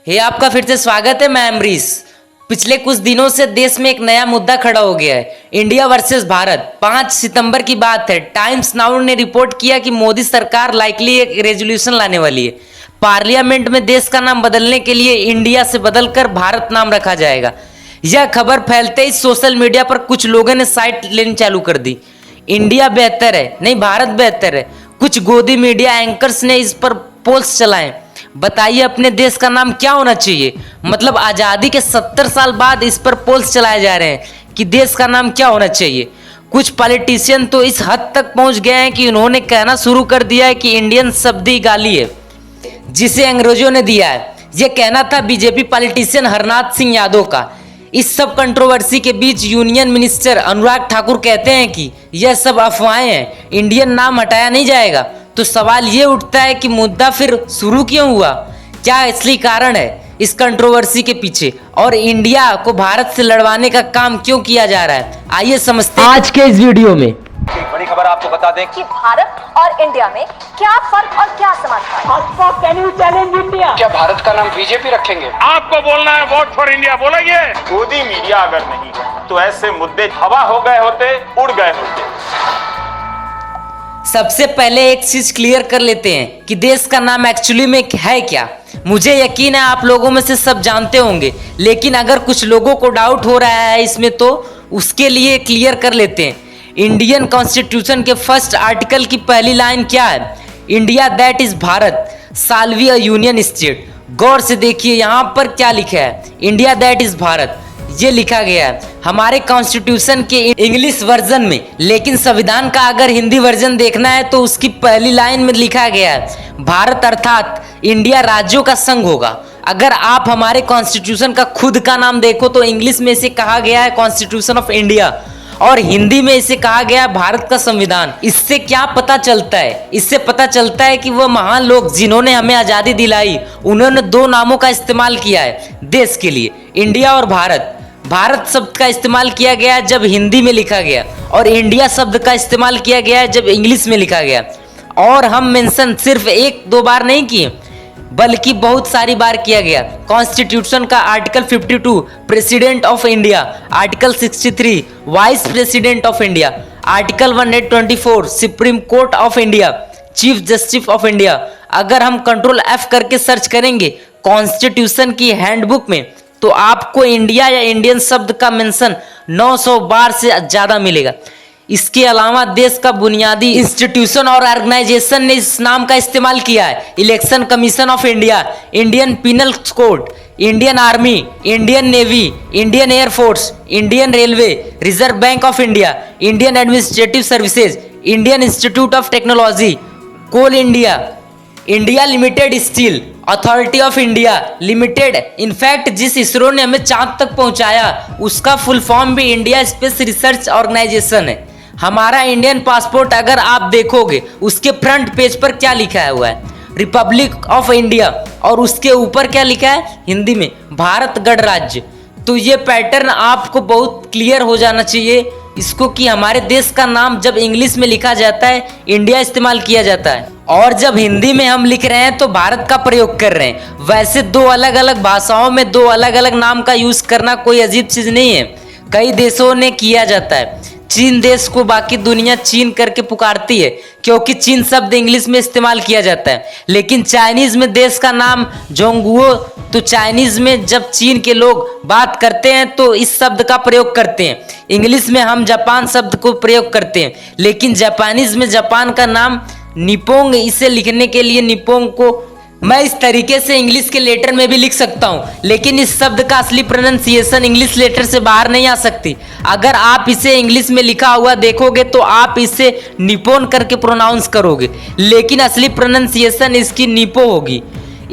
आपका फिर से स्वागत है। मैं अमरीश। पिछले कुछ दिनों से देश में एक नया मुद्दा खड़ा हो गया है, इंडिया वर्सेस भारत। 5 सितंबर की बात है। टाइम्स नाउ ने रिपोर्ट किया कि मोदी सरकार लाइकली एक रेजोल्यूशन लाने वाली है। पार्लियामेंट में देश का नाम बदलने के लिए इंडिया से बदलकर भारत नाम रखा जाएगा। यह खबर फैलते ही सोशल मीडिया पर कुछ लोगों ने साइड लेनी चालू कर दी। इंडिया बेहतर है, नहीं भारत बेहतर है। कुछ गोदी मीडिया एंकर्स ने इस पर पोल्स चलाए। बताइए अपने देश का नाम क्या होना चाहिए। मतलब आज़ादी के 70 साल बाद इस पर पोल्स चलाए जा रहे हैं कि देश का नाम क्या होना चाहिए। कुछ पॉलिटिशियन तो इस हद तक पहुंच गए हैं कि उन्होंने कहना शुरू कर दिया है कि इंडियन शब्द ही गाली है, जिसे अंग्रेजों ने दिया है। यह कहना था बीजेपी पॉलिटिशियन हरनाथ सिंह यादव का। इस सब कंट्रोवर्सी के बीच यूनियन मिनिस्टर अनुराग ठाकुर कहते हैं कि यह सब अफवाहें हैं, इंडियन नाम हटाया नहीं जाएगा। तो सवाल ये उठता है कि मुद्दा फिर शुरू क्यों हुआ, क्या असली कारण है इस कंट्रोवर्सी के पीछे, और इंडिया को भारत से लड़वाने का काम क्यों किया जा रहा है। आइए समझते हैं आज के इस वीडियो में। एक बड़ी खबर आपको बता दें कि भारत और इंडिया में क्या फर्क और क्या समानता है। Can you challenge India? क्या भारत का नाम बीजेपी रखेंगे? आपको बोलना है वोट फॉर इंडिया, बोलेंगे। गोदी मीडिया अगर नहीं तो ऐसे मुद्दे हवा हो गए होते, उड़ गए होते। सबसे पहले एक चीज क्लियर कर लेते हैं कि देश का नाम एक्चुअली में है क्या। मुझे यकीन है आप लोगों में से सब जानते होंगे, लेकिन अगर कुछ लोगों को डाउट हो रहा है इसमें तो उसके लिए क्लियर कर लेते हैं। इंडियन कॉन्स्टिट्यूशन के फर्स्ट आर्टिकल की पहली लाइन क्या है? India that is Bharat shall be a union state. गौर से देखिए यहाँ पर क्या लिखा है, इंडिया दैट इज भारत, ये लिखा गया है हमारे कॉन्स्टिट्यूशन के इंग्लिश वर्जन में। लेकिन संविधान का अगर हिंदी वर्जन देखना है तो उसकी पहली लाइन में लिखा गया है भारत अर्थात इंडिया राज्यों का संघ होगा। अगर आप हमारे कॉन्स्टिट्यूशन का खुद का नाम देखो तो इंग्लिश में इसे कहा गया है कॉन्स्टिट्यूशन ऑफ इंडिया और हिंदी में इसे कहा गया है भारत का संविधान। इससे क्या पता चलता है? इससे पता चलता है कि वह महान लोग जिन्होंने हमें आज़ादी दिलाई, उन्होंने 2 नामों का इस्तेमाल किया है देश के लिए, इंडिया और भारत। भारत शब्द का इस्तेमाल किया गया जब हिंदी में लिखा गया और इंडिया शब्द का इस्तेमाल किया गया जब इंग्लिश में लिखा गया। और हम मेंशन सिर्फ 1-2 बार नहीं किए बल्कि बहुत सारी बार किया गया। कॉन्स्टिट्यूशन का article 52 president of India, article 63 vice president of India, article 124 supreme court of India, chief justice of India. अगर हम कंट्रोल F करके सर्च करेंगे कॉन्स्टिट्यूशन की हैंडबुक में तो आपको इंडिया या इंडियन शब्द का मेंशन 900 बार से ज़्यादा मिलेगा। इसके अलावा देश का बुनियादी इंस्टीट्यूशन और ऑर्गेनाइजेशन ने इस नाम का इस्तेमाल किया है। Election commission of India, Indian penal code, Indian army, Indian navy, Indian air force, Indian railway, reserve bank of India, Indian administrative services, Indian institute of technology, coal India, India limited steel, authority of India limited. In fact जिस इसरो ने हमें चांद तक पहुंचाया उसका full form भी India space research organization है। हमारा इंडियन पासपोर्ट अगर आप देखोगे उसके फ्रंट पेज पर क्या लिखा हुआ है, रिपब्लिक ऑफ इंडिया, और उसके ऊपर क्या लिखा है हिंदी में, भारत गणराज्य। तो ये पैटर्न आपको बहुत क्लियर हो जाना चाहिए इसको कि हमारे देश का नाम जब इंग्लिश में लिखा जाता है इंडिया इस्तेमाल किया जाता है और जब हिंदी में हम लिख रहे हैं तो भारत का प्रयोग कर रहे हैं। वैसे 2 अलग अलग भाषाओं में 2 अलग अलग नाम का यूज करना कोई अजीब चीज नहीं है, कई देशों ने किया जाता है। चीन देश को बाकी दुनिया चीन करके पुकारती है क्योंकि चीन शब्द इंग्लिश में इस्तेमाल किया जाता है। लेकिन चाइनीज में देश का नाम जोंगुओ, तो चाइनीज में जब चीन के लोग बात करते हैं तो इस शब्द का प्रयोग करते हैं। इंग्लिश में हम जापान शब्द को प्रयोग करते हैं, लेकिन जापानीज में जापान का नाम निपोंग, इसे लिखने के लिए निपोंग को मैं इस तरीके से इंग्लिश के लेटर में भी लिख सकता हूँ, लेकिन इस शब्द का असली प्रोनाउंसिएशन इंग्लिश लेटर से बाहर नहीं आ सकती। अगर आप इसे इंग्लिश में लिखा हुआ देखोगे तो आप इसे निपोन करके प्रोनाउंस करोगे, लेकिन असली प्रोनाउंसिएशन इसकी निपो होगी।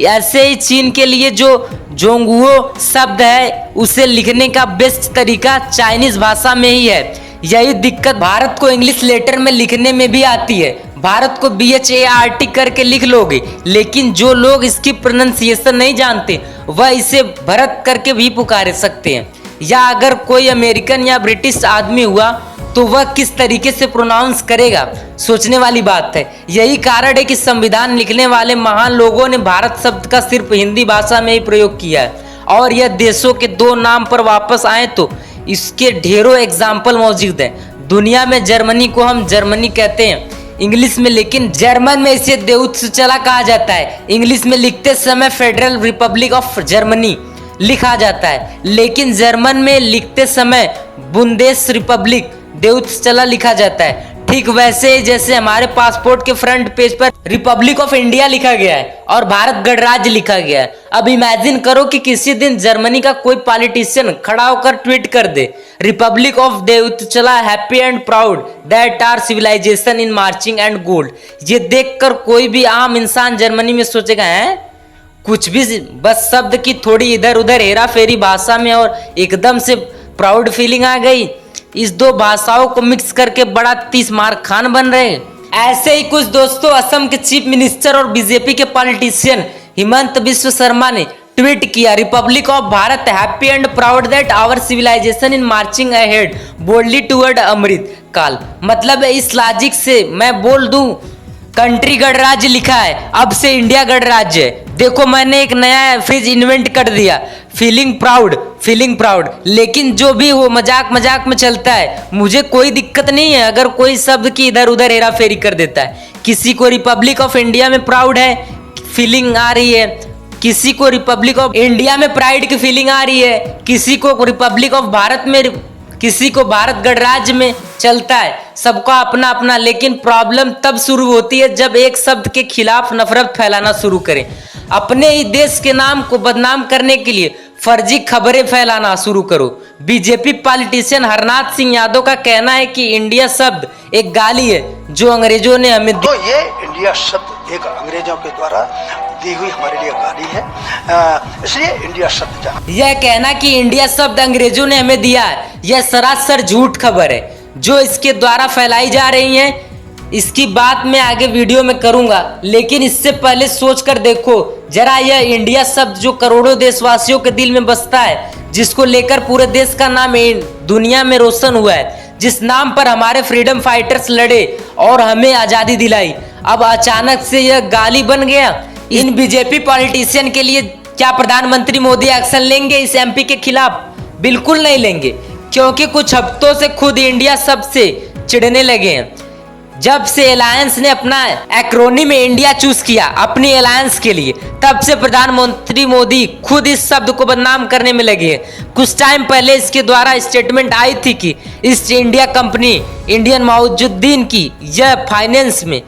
ऐसे ही चीन के लिए जो जोंगुओ शब्द है उसे लिखने का बेस्ट तरीका चाइनीज भाषा में ही है। यही दिक्कत भारत को इंग्लिश लेटर में लिखने में भी आती है। भारत को BHART करके लिख लोगे, लेकिन जो लोग इसकी प्रोनाउंसिएशन नहीं जानते वह इसे भरत करके भी पुकार सकते हैं। या अगर कोई अमेरिकन या ब्रिटिश आदमी हुआ तो वह किस तरीके से प्रोनाउंस करेगा, सोचने वाली बात है। यही कारण है कि संविधान लिखने वाले महान लोगों ने भारत शब्द का सिर्फ हिंदी भाषा में ही प्रयोग किया है। और यह देशों के दो नाम पर वापस आए तो इसके ढेरों एग्जाम्पल मौजूद हैं। दुनिया में जर्मनी को हम जर्मनी कहते हैं इंग्लिश में, लेकिन जर्मन में इसे देउत्सचला कहा जाता है। इंग्लिश में लिखते समय फेडरल रिपब्लिक ऑफ जर्मनी लिखा जाता है, लेकिन जर्मन में लिखते समय बुंदेस रिपब्लिक देउत्सचला लिखा जाता है। ठीक वैसे जैसे हमारे पासपोर्ट के फ्रंट पेज पर रिपब्लिक ऑफ इंडिया लिखा गया है और भारत गणराज्य लिखा गया है। अब इमेजिन करो कि किसी दिन जर्मनी का कोई पॉलिटिशियन खड़ा होकर ट्वीट कर दे, republic of Deutschland happy and proud that our civilisation in marching and gold. ये देखकर कोई भी आम इंसान जर्मनी में सोचेगा है कुछ भी, बस शब्द की थोड़ी इधर उधर हेरा फेरी भाषा में और एकदम से प्राउड फीलिंग आ गई। इस दो भाषाओं को मिक्स करके बड़ा 30 मार खान बन रहे। ऐसे ही कुछ दोस्तों असम के चीफ मिनिस्टर और बीजेपी के पॉलिटिशियन हिमंत बिस्व शर्मा ने ट्वीट किया, republic of Bharat happy and proud that our civilisation in marching ahead boldly toward Amrit Kaal. मतलब इस लॉजिक से मैं बोल दूं कंट्री गणराज्य लिखा है, अब से इंडिया गणराज्य है। देखो मैंने एक नया फ्रेज इन्वेंट कर दिया, फीलिंग प्राउड। लेकिन जो भी हो मजाक मजाक में चलता है, मुझे कोई दिक्कत नहीं है अगर कोई शब्द की इधर उधर हेरा फेरी कर देता है। किसी को रिपब्लिक ऑफ इंडिया में प्राउड है फीलिंग आ रही है, किसी को रिपब्लिक ऑफ इंडिया में प्राइड की फीलिंग आ रही है, किसी को रिपब्लिक ऑफ भारत में, किसी को भारत गणराज्य में चलता है, सबका अपना अपना। लेकिन प्रॉब्लम तब शुरू होती है जब एक शब्द के खिलाफ नफरत फैलाना शुरू करें, अपने ही देश के नाम को बदनाम करने के लिए फर्जी खबरें फैलाना शुरू करो। बीजेपी पॉलिटिशियन हरनाथ सिंह यादव का कहना है कि इंडिया शब्द एक गाली है जो अंग्रेजों ने हमें तो ये इंडिया शब्द एक अंग्रेजों के द्वारा दी हुई हमारे लिए गाली है, इसलिए इंडिया शब्द जाना। यह कहना कि इंडिया शब्द अंग्रेजों ने हमें दिया है, यह सरासर झूठ खबर है जो इसके द्वारा फैलाई जा रही है। इसकी बात मैं आगे वीडियो में करूंगा, लेकिन इससे पहले सोच कर देखो जरा, यह इंडिया शब्द जो करोड़ों देशवासियों के दिल में बसता है, जिसको लेकर पूरे देश का नाम दुनिया में रोशन हुआ है, जिस नाम पर हमारे फ्रीडम फाइटर्स लड़े और हमें आजादी दिलाई, अब अचानक से यह गाली बन गया। इन बीजेपी पॉलिटिशियन के लिए क्या प्रधानमंत्री मोदी एक्शन लेंगे इस एमपी के खिलाफ? बिल्कुल नहीं लेंगे, क्योंकि कुछ हफ्तों से खुद इंडिया शब्द से चिढ़ने लगे हैं। जब से अलायंस ने अपना एक्रोनिम में इंडिया चूज किया अपनी अलायंस के लिए, तब से प्रधानमंत्री मोदी खुद इस शब्द को बदनाम करने में लगे हैं। कुछ टाइम पहले इसके द्वारा स्टेटमेंट आई थी कि ईस्ट इंडिया कंपनी इंडियन मौजूद्दीन की यह फाइनेंस में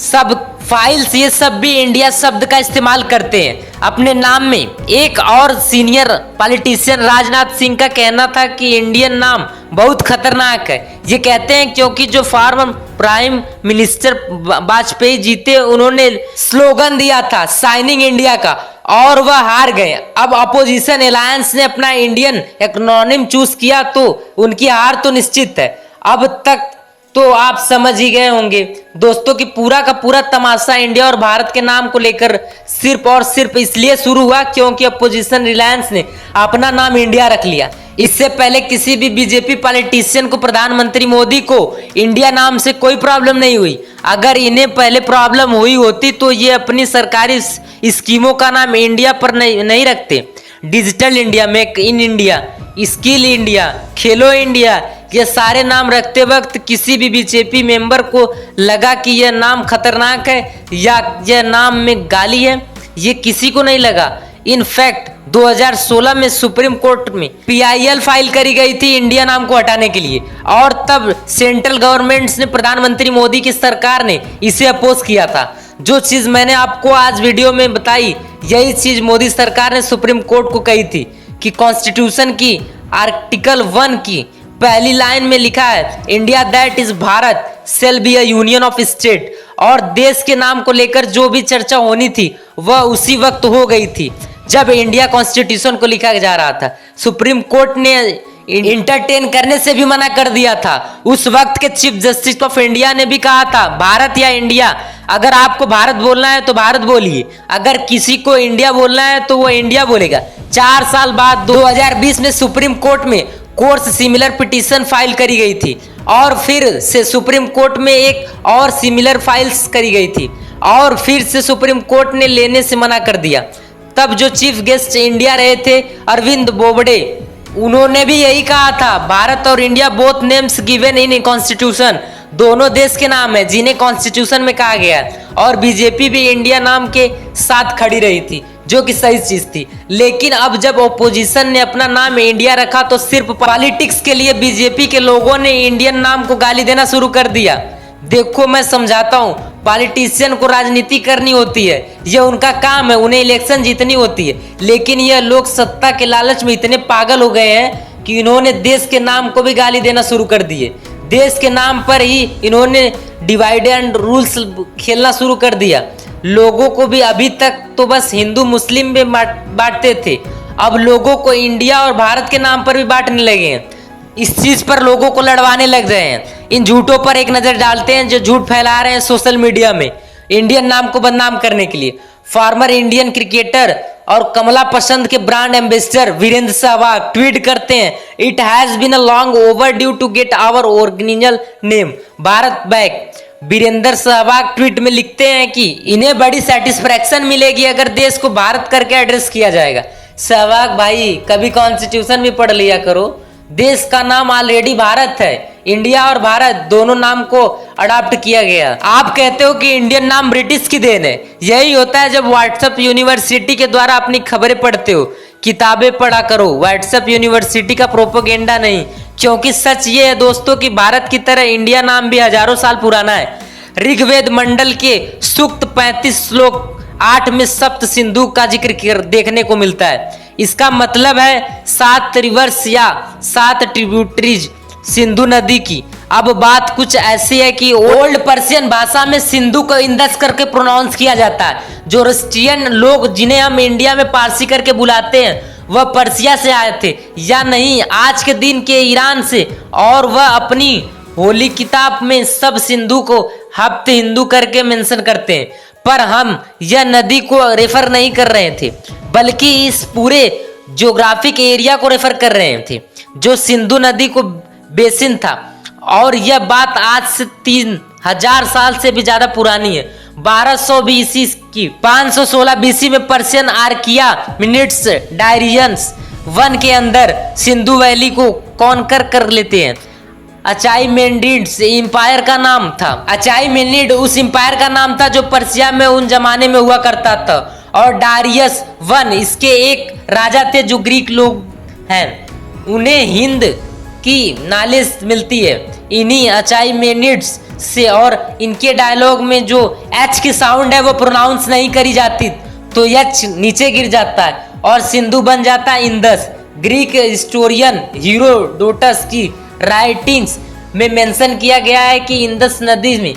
सब फाइल्स ये सब भी इंडिया शब्द का इस्तेमाल करते हैं अपने नाम में। एक और सीनियर पॉलिटिशियन राजनाथ सिंह का कहना था कि इंडियन नाम बहुत खतरनाक है। ये कहते हैं क्योंकि जो फॉर्मर प्राइम मिनिस्टर वाजपेयी जीते, उन्होंने स्लोगन दिया था साइनिंग इंडिया का और वह हार गए। अब अपोजिशन अलायंस ने अपना इंडियन एक्रोनिम चूज किया तो उनकी हार तो निश्चित है। अब तक तो आप समझ ही गए होंगे दोस्तों कि पूरा का पूरा तमाशा इंडिया और भारत के नाम को लेकर सिर्फ और सिर्फ इसलिए शुरू हुआ क्योंकि अपोजिशन रिलायंस ने अपना नाम इंडिया रख लिया। इससे पहले किसी भी बीजेपी पॉलिटिशियन को प्रधानमंत्री मोदी को इंडिया नाम से कोई प्रॉब्लम नहीं हुई। अगर इन्हें पहले प्रॉब्लम हुई होती तो ये अपनी सरकारी स्कीमों का नाम इंडिया पर नहीं रखते। Digital India, make in India, skill India, Khelo India, ये सारे नाम रखते वक्त किसी भी बीजेपी मेंबर को लगा कि यह नाम खतरनाक है या यह नाम में गाली है, ये किसी को नहीं लगा। इनफैक्ट 2016 में सुप्रीम कोर्ट में PIL फाइल करी गई थी इंडिया नाम को हटाने के लिए, और तब सेंट्रल गवर्नमेंट ने प्रधानमंत्री मोदी की सरकार ने इसे अपोज किया था। जो चीज मैंने आपको आज वीडियो में बताई, यही चीज मोदी सरकार ने सुप्रीम कोर्ट को कही थी कि कॉन्स्टिट्यूशन की आर्टिकल 1 की पहली लाइन में लिखा है India that is Bharat shall be a union of state, और देश के नाम को लेकर जो भी चर्चा होनी थी वह उसी वक्त हो गई थी जब इंडिया कॉन्स्टिट्यूशन को लिखा जा रहा था। सुप्रीम कोर्ट ने इंटरटेन करने से भी मना कर दिया था। उस वक्त के चीफ जस्टिस ऑफ इंडिया ने भी कहा था भारत या इंडिया, अगर आपको भारत बोलना है तो भारत बोलिए, अगर किसी को इंडिया बोलना है तो वो इंडिया बोलेगा। 4 साल बाद 2020 में सुप्रीम कोर्ट में कोर्स सिमिलर पिटीशन फाइल करी गई थी और फिर से सुप्रीम कोर्ट में एक और सिमिलर फाइल्स करी गई थी और फिर से सुप्रीम कोर्ट ने लेने से मना कर दिया। तब जो चीफ गेस्ट इंडिया रहे थे अरविंद बोबडे, उन्होंने भी यही कहा था, भारत और India both names given in constitution, दोनों देश के नाम है जिन्हें कॉन्स्टिट्यूशन में कहा गया है। और बीजेपी भी इंडिया नाम के साथ खड़ी रही थी, जो कि सही चीज थी। लेकिन अब जब ओपोजिशन ने अपना नाम इंडिया रखा तो सिर्फ पॉलिटिक्स के लिए बीजेपी के लोगों ने इंडियन नाम को गाली देना शुरू कर दिया। देखो मैं समझाता हूँ, पॉलिटिशियन को राजनीति करनी होती है, यह उनका काम है, उन्हें इलेक्शन जीतनी होती है। लेकिन यह लोग सत्ता के लालच में इतने पागल हो गए हैं कि इन्होंने देश के नाम को भी गाली देना शुरू कर दिए। देश के नाम पर ही इन्होंने डिवाइड एंड रूल्स खेलना शुरू कर दिया। लोगों को भी अभी तक तो बस हिंदू मुस्लिम में बांटते थे, अब लोगों को इंडिया और भारत के नाम पर भी बांटने लगे हैं। इस चीज पर लोगों को लड़वाने लग गए हैं। इन झूठों पर एक नजर डालते हैं जो झूठ फैला रहे हैं सोशल मीडिया में इंडियन नाम को बदनाम करने के लिए। फॉर्मर इंडियन क्रिकेटर और कमला पसंद के brand ambassador Virender Sehwag tweet करते हैं, it has been a long overdue to get our original name Bharat back. Virender Sehwag tweet में लिखते हैं कि इन्हें बड़ी सेटिस्फैक्शन मिलेगी अगर देश को भारत करके एड्रेस किया जाएगा। सहवाग भाई कभी कॉन्स्टिट्यूशन भी पढ़ लिया करो, देश का नाम ऑलरेडी भारत है, इंडिया और भारत दोनों नाम को अडॉप्ट किया गया। आप कहते हो कि इंडियन नाम ब्रिटिश की देन है, यही होता है जब व्हाट्सएप यूनिवर्सिटी के द्वारा अपनी खबरें पढ़ते हो। किताबें पढ़ा करो, व्हाट्सएप यूनिवर्सिटी का प्रोपेगेंडा नहीं। क्योंकि सच ये है दोस्तों कि भारत की तरह इंडिया नाम भी हजारों साल पुराना है। ऋग्वेद मंडल के सूक्त 35 श्लोक 8 में सप्त सिंधु का जिक्र देखने को मिलता है। इसका मतलब है 7 रिवर्स या 7 ट्रिब्यूटरीज सिंधु नदी की। अब बात कुछ ऐसी है कि ओल्ड पर्शियन भाषा में सिंधु को इंदस करके प्रोनाउंस किया जाता है। जो रस्टियन लोग जिन्हें हम इंडिया में पारसी करके बुलाते हैं वह पर्सिया से आए थे या नहीं, आज के दिन के ईरान से, और वह अपनी होली किताब में सब सिंधु को हफ्त हिंदू करके मेंशन करते हैं। पर हम यह नदी को रेफर नहीं कर रहे थे, बल्कि इस पूरे ज्योग्राफिक एरिया को रेफर कर रहे थे जो सिंधु नदी को बेसिन था। और यह बात आज से 3000 साल से भी ज्यादा पुरानी है। 1200 बीसी की 516 बीसी में पर्शियन आर्किया मिनिट्स डायरियंस 1 के अंदर सिंधु वैली को कॉन्कर कर लेते हैं। अचाईमेनिड्स एम्पायर का नाम था। अचाईमेनिड उस एम्पायर का नाम था जो पर्सिया में उन जमाने में हुआ करता था। और डारियस 1 इसके एक राजा थे जो ग्रीक लोग हैं, उन्हें हिंद की नॉलेज मिलती है इन्हीं अचाईमेनिड्स से। और इनके डायलॉग में जो एच की साउंड है वो प्रोनाउंस नहीं करी जाती तो एच नीचे गिर जाता है और सिंधु बन जाता है इंदस। ग्रीक हिस्टोरियन हीरोडोटस की राइटिंग्स में मेंशन किया गया है कि इंदस नदी में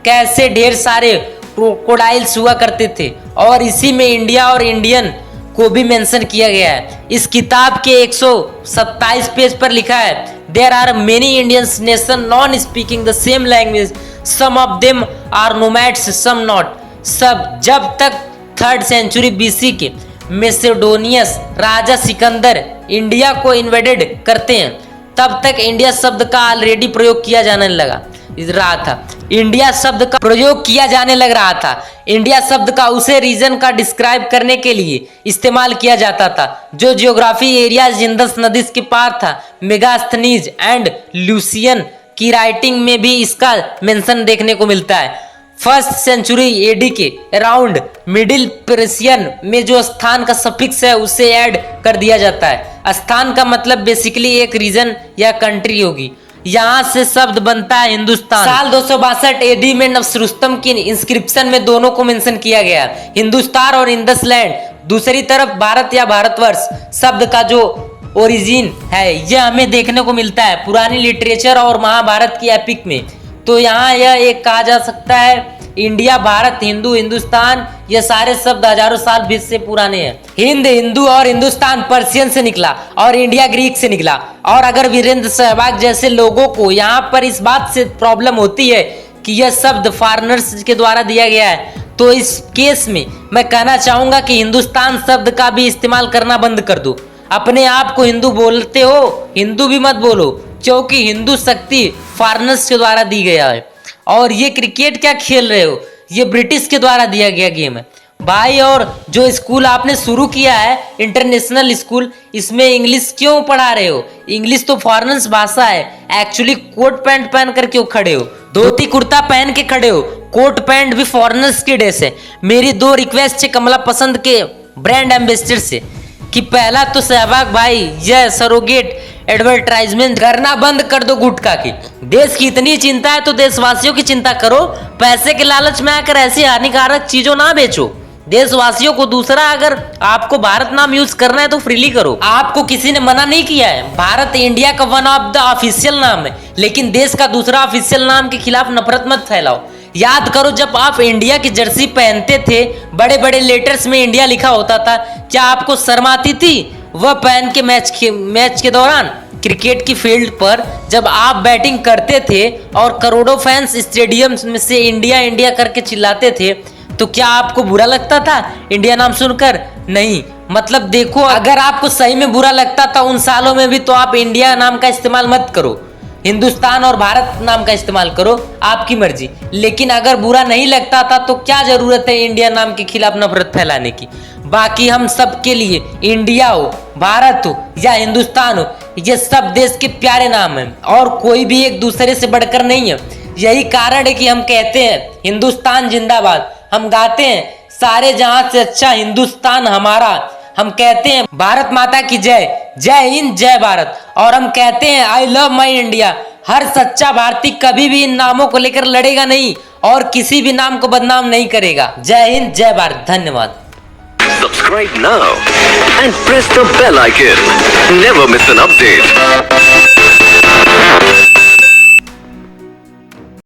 कैसे ढेर सारे क्रोकोडाइल्स हुआ करते थे और इसी में इंडिया और इंडियन को भी मेंशन किया गया है। इस किताब के 127 पेज पर लिखा है, there are many Indians nation non speaking the same language, some of them are nomads some not. सब जब तक 3rd सेंचुरी बीसी के मैसेडोनियस राजा सिकंदर इंडिया को इन्वेडेड करते हैं तब तक इंडिया शब्द का ऑलरेडी प्रयोग किया जाने लगा रहा था। इंडिया शब्द का प्रयोग किया जाने लग रहा था। इंडिया शब्द का उसे रीजन का डिस्क्राइब करने के लिए इस्तेमाल किया जाता था जो जियोग्राफी एरिया इंदस नदी के पार था। मेगास्थनीज एंड ल्यूसियन की राइटिंग में भी इसका मेंशन देखने को मिलता है। 1st सेंचुरी एडी के अराउंड मिडिल पर्शियन में जो स्थान का सफिक्स है उसे ऐड कर दिया जाता है। स्थान का मतलब बेसिकली एक रीजन या कंट्री होगी। यहाँ से शब्द बनता है हिंदुस्तान। साल 262 एडी में नवसरुस्तम की इंस्क्रिप्शन में दोनों को मेंशन किया गया, हिंदुस्तान और इंदस लैंड। दूसरी तरफ भारत या भारतवर्ष शब्द का जो ओरिजिन है यह हमें देखने को मिलता है पुरानी लिटरेचर और महाभारत की एपिक में। तो यहाँ यह एक कहा जा सकता है इंडिया, भारत, हिंदू, हिंदुस्तान ये सारे शब्द हजारों साल बीच से पुराने हैं। हिंद, हिंदू और हिंदुस्तान पर्शियन से निकला और इंडिया ग्रीक से निकला। और अगर वीरेंद्र सहवाग जैसे लोगों को यहाँ पर इस बात से प्रॉब्लम होती है कि यह शब्द फॉरेनर्स के द्वारा दिया गया है तो इस केस में मैं कहना चाहूंगा कि हिंदुस्तान शब्द का भी इस्तेमाल करना बंद कर दो। अपने आप को हिंदू बोलते हो, हिंदू भी मत बोलो, क्योंकि हिंदू शक्ति फॉरेनर्स के द्वारा दी गया है। और ये क्रिकेट क्या खेल रहे हो, ये ब्रिटिश के द्वारा दिया गया गेम है भाई। और जो स्कूल आपने शुरू किया है इंटरनेशनल स्कूल, इसमें इंग्लिश क्यों पढ़ा रहे हो? इंग्लिश तो फॉरेनर्स भाषा है। एक्चुअली कोट पैंट पहन कर क्यों खड़े हो? धोती कुर्ता पहन के खड़े हो। कोट पैंट भी फॉरेनर्स की ड्रेस है। मेरी 2 रिक्वेस्ट है कमला पसंद के ब्रांड एम्बेसडर से कि पहला तो सहवाग भाई यह सरोगेट एडवर्टाइजमेंट करना बंद कर दो गुटखा की। देश की इतनी चिंता है तो देशवासियों की चिंता करो। पैसे के लालच में आकर ऐसी हानिकारक चीजों ना बेचो देशवासियों को। दूसरा, अगर आपको भारत नाम यूज करना है तो फ्रीली करो, आपको किसी ने मना नहीं किया है। भारत इंडिया का वन ऑफ द ऑफिशियल नाम है, लेकिन देश का दूसरा ऑफिशियल नाम के खिलाफ नफरत मत फैलाओ। याद करो जब आप इंडिया की जर्सी पहनते थे, बड़े बड़े लेटर्स में इंडिया लिखा होता था, क्या आपको शर्म आती थी? वह पहन के मैच के दौरान क्रिकेट की फील्ड पर जब आप बैटिंग करते थे और करोड़ों फैंस स्टेडियम में से इंडिया इंडिया करके चिल्लाते थे, तो क्या आपको बुरा लगता था इंडिया नाम सुनकर? नहीं। मतलब देखो, अगर आपको सही में बुरा लगता था उन सालों में भी, तो आप इंडिया नाम का इस्तेमाल मत करो, हिंदुस्तान और भारत नाम का इस्तेमाल करो, आपकी मर्जी। लेकिन अगर बुरा नहीं लगता था तो क्या जरूरत है इंडिया नाम के खिलाफ नफरत फैलाने की? बाकी हम सब के लिए इंडिया हो, भारत हो या हिंदुस्तान हो, ये सब देश के प्यारे नाम हैं और कोई भी एक दूसरे से बढ़कर नहीं है। यही कारण है कि हम कहते हैं हिंदुस्तान जिंदाबाद। हम गाते हैं सारे जहां से अच्छा हिंदुस्तान हमारा। हम कहते हैं भारत माता की जय, जय हिंद जय भारत। और हम कहते हैं आई लव माई इंडिया। हर सच्चा भारतीय कभी भी इन नामों को लेकर लड़ेगा नहीं और किसी भी नाम को बदनाम नहीं करेगा। जय हिंद जय भारत। धन्यवाद। Subscribe now and press the bell icon. Never miss an update.